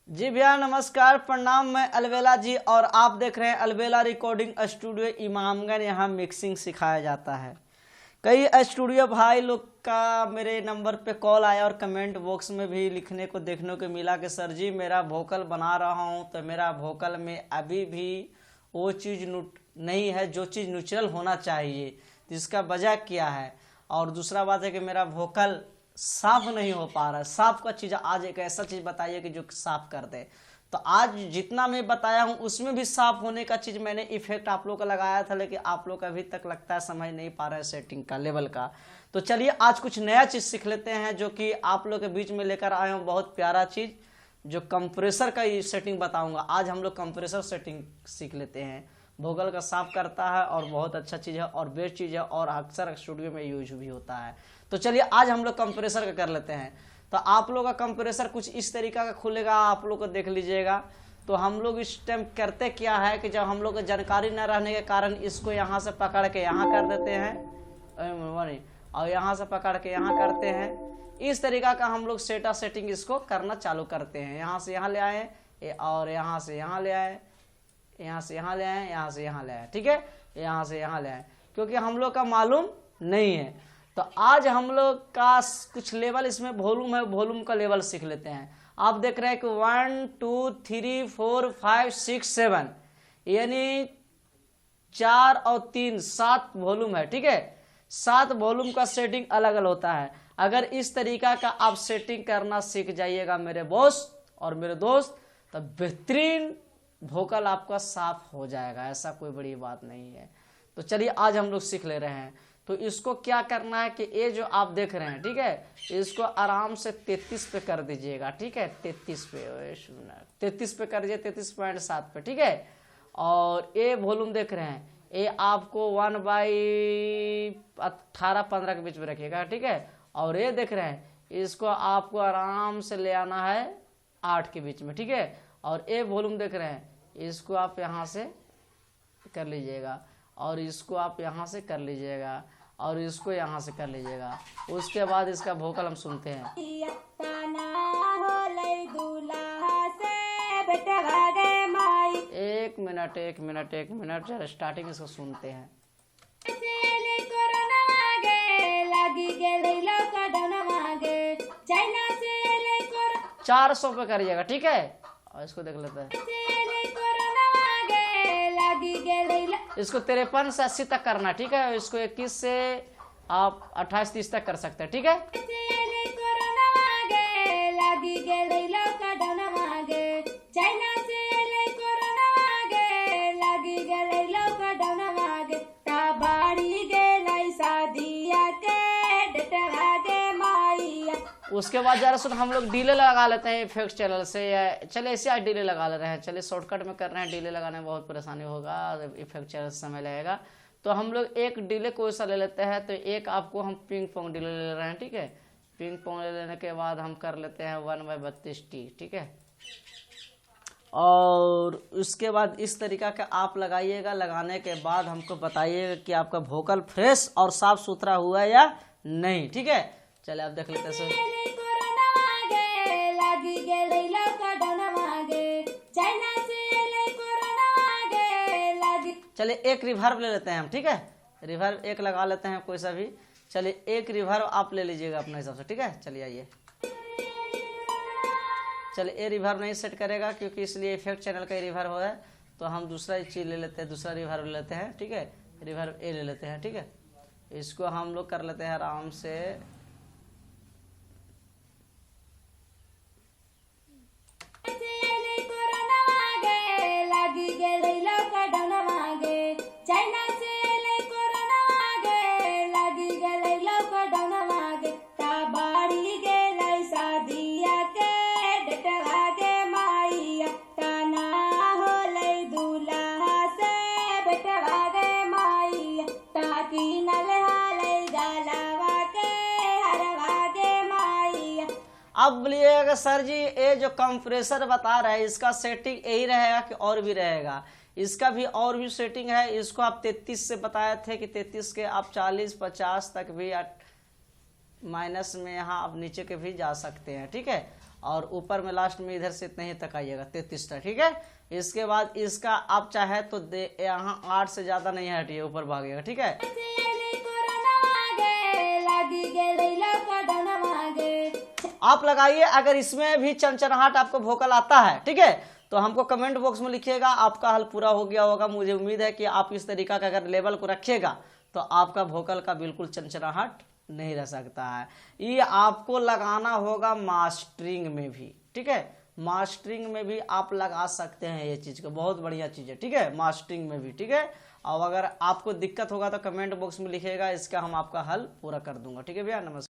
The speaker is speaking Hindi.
जी भैया नमस्कार प्रणाम। मैं अलबेला जी और आप देख रहे हैं अलबेला रिकॉर्डिंग स्टूडियो इमामगंज। यहाँ मिक्सिंग सिखाया जाता है। कई स्टूडियो भाई लोग का मेरे नंबर पे कॉल आया और कमेंट बॉक्स में भी लिखने को देखने को मिला कि सर जी मेरा वोकल बना रहा हूँ तो मेरा वोकल में अभी भी वो चीज़ नहीं है जो चीज़ नेचुरल होना चाहिए, तो इसका वजह क्या है। और दूसरा बात है कि मेरा वोकल साफ नहीं हो पा रहा है। साफ का चीज़ आज एक ऐसा चीज़ बताइए कि जो साफ कर दे। तो आज जितना मैं बताया हूँ उसमें भी साफ होने का चीज़ मैंने इफेक्ट आप लोग का लगाया था, लेकिन आप लोग अभी तक लगता है समझ नहीं पा रहे हैं सेटिंग का लेवल का। तो चलिए आज कुछ नया चीज़ सीख लेते हैं जो कि आप लोग के बीच में लेकर आए हूँ। बहुत प्यारा चीज़ जो कंप्रेसर का सेटिंग बताऊँगा। आज हम लोग कंप्रेसर सेटिंग सीख लेते हैं। वोकल का साफ करता है और बहुत अच्छा चीज़ है और बेस्ट चीज़ है और अक्सर स्टूडियो में यूज भी होता है। तो चलिए आज हम लोग कंप्रेसर का कर लेते हैं। तो आप लोग का कंप्रेसर कुछ इस तरीका का खुलेगा, आप लोग को देख लीजिएगा। तो हम लोग इस टाइम करते क्या है कि जब हम लोग को जानकारी न रहने के कारण इसको यहाँ से पकड़ के यहाँ कर देते हैं और यहाँ से पकड़ के यहाँ करते हैं। इस तरीका का हम लोग सेटिंग इसको करना चालू करते हैं। यहाँ से यहाँ ले आए और यहाँ से यहाँ ले आए, यहाँ से यहाँ ले आए, यहाँ से यहाँ ले आए, ठीक है, यहाँ से यहाँ ले आए, क्योंकि हम लोग का मालूम नहीं है। तो आज हम लोग का कुछ लेवल इसमें वॉल्यूम है, वॉल्यूम का लेवल सीख लेते हैं। आप देख रहे हैं कि 1 2 3 4 5 6 7 यानी 4 और 3 7 वॉल्यूम है, ठीक है। 7 वॉल्यूम का सेटिंग अलग अलग होता है। अगर इस तरीका का आप सेटिंग करना सीख जाइएगा मेरे बॉस और मेरे दोस्त, तो बेहतरीन वोकल आपका साफ हो जाएगा। ऐसा कोई बड़ी बात नहीं है। तो चलिए आज हम लोग सीख ले रहे हैं। तो इसको क्या करना है कि ये जो आप देख रहे हैं, ठीक है, इसको आराम से 33 पे कर दीजिएगा, ठीक है। 33 पे 33 पे कर दीजिए, 33.7 पे, ठीक है। और ये वॉल्यूम देख रहे हैं, ये आपको 1/18-15 के बीच में रखिएगा, ठीक है। और ये देख रहे हैं, इसको आपको आराम से ले आना है 8 के बीच में, ठीक है। और ये वॉल्यूम देख रहे हैं, इसको आप यहाँ से कर लीजिएगा और इसको आप यहाँ से कर लीजिएगा और इसको यहाँ से कर लीजिएगा। उसके बाद इसका वोकल हम सुनते हैं। एक मिनट जरा स्टार्टिंग इसको सुनते हैं। 400 पे करिएगा, ठीक है। और इसको देख लेते हैं, इसको 53 से 80 तक करना, ठीक है। इसको 21 से आप 28-30 तक कर सकते हैं, ठीक है। उसके बाद जरा सुन हम लोग डीले लगा लेते हैं इफेक्ट चैनल से, या चले इसे आज डीले लगा ले रहे हैं। चलिए शॉर्टकट में कर रहे हैं, डीले लगाने में बहुत परेशानी होगा, इफेक्ट चैनल से समय लगेगा। तो हम लोग एक डीले कोई सा ले लेते हैं। तो एक आपको हम पिंग पोंग डीले ले रहे हैं, ठीक है। पिंग पोंग ले लेने के बाद हम कर लेते हैं 1/32T, ठीक है। और उसके बाद इस तरीका का आप लगाइएगा। लगाने के बाद हमको बताइएगा कि आपका वोकल फ्रेश और साफ सुथरा हुआ या नहीं, ठीक है। चलिए आप देख लेते हैं। चलिए एक रिवर्ब ले लेते हैं हम, ठीक है। रिवर्ब एक लगा लेते हैं कोई सा भी। चलिए एक रिवर्ब आप ले लीजिएगा अपने हिसाब से, ठीक है। चलिए आइए। चलिए ये रिवर्ब नहीं सेट करेगा क्योंकि इसलिए इफेक्ट चैनल का रिवर्ब है। तो हम दूसरा चीज ले लेते हैं, दूसरा रिवर्ब ले लेते हैं, ठीक है। रिवर्ब ए ले लेते हैं, ठीक है। इसको हम लोग कर लेते हैं आराम से। अब बोलिएगा सर जी ये जो कंप्रेसर बता रहा है इसका सेटिंग यही रहेगा कि और भी रहेगा? इसका भी और भी सेटिंग है। इसको आप 33 से बताए थे कि 33 के आप 40-50 तक भी माइनस में यहाँ आप नीचे के भी जा सकते हैं, ठीक है। और ऊपर में लास्ट में इधर से इतना ही तक आइएगा 33 तक, ठीक है। इसके बाद इसका आप चाहे तो यहाँ 8 से ज्यादा नहीं हटिए, ऊपर भागेगा, ठीक है। आप लगाइए, अगर इसमें भी चंचनाहट आपको वोकल आता है, ठीक है, तो हमको कमेंट बॉक्स में लिखिएगा, आपका हल पूरा हो गया होगा। मुझे उम्मीद है कि आप इस तरीका का अगर लेवल को रखिएगा तो आपका वोकल का बिल्कुल चंचनाहट नहीं रह सकता है। ये आपको लगाना होगा मास्टरिंग में भी, ठीक है, मास्टरिंग में भी आप लगा सकते हैं ये चीज को, बहुत बढ़िया चीज है, ठीक है, मास्टरिंग में भी, ठीक है। और अगर आपको दिक्कत होगा तो कमेंट बॉक्स में लिखिएगा, इसका हम आपका हल पूरा कर दूंगा, ठीक है भैया। नमस्कार।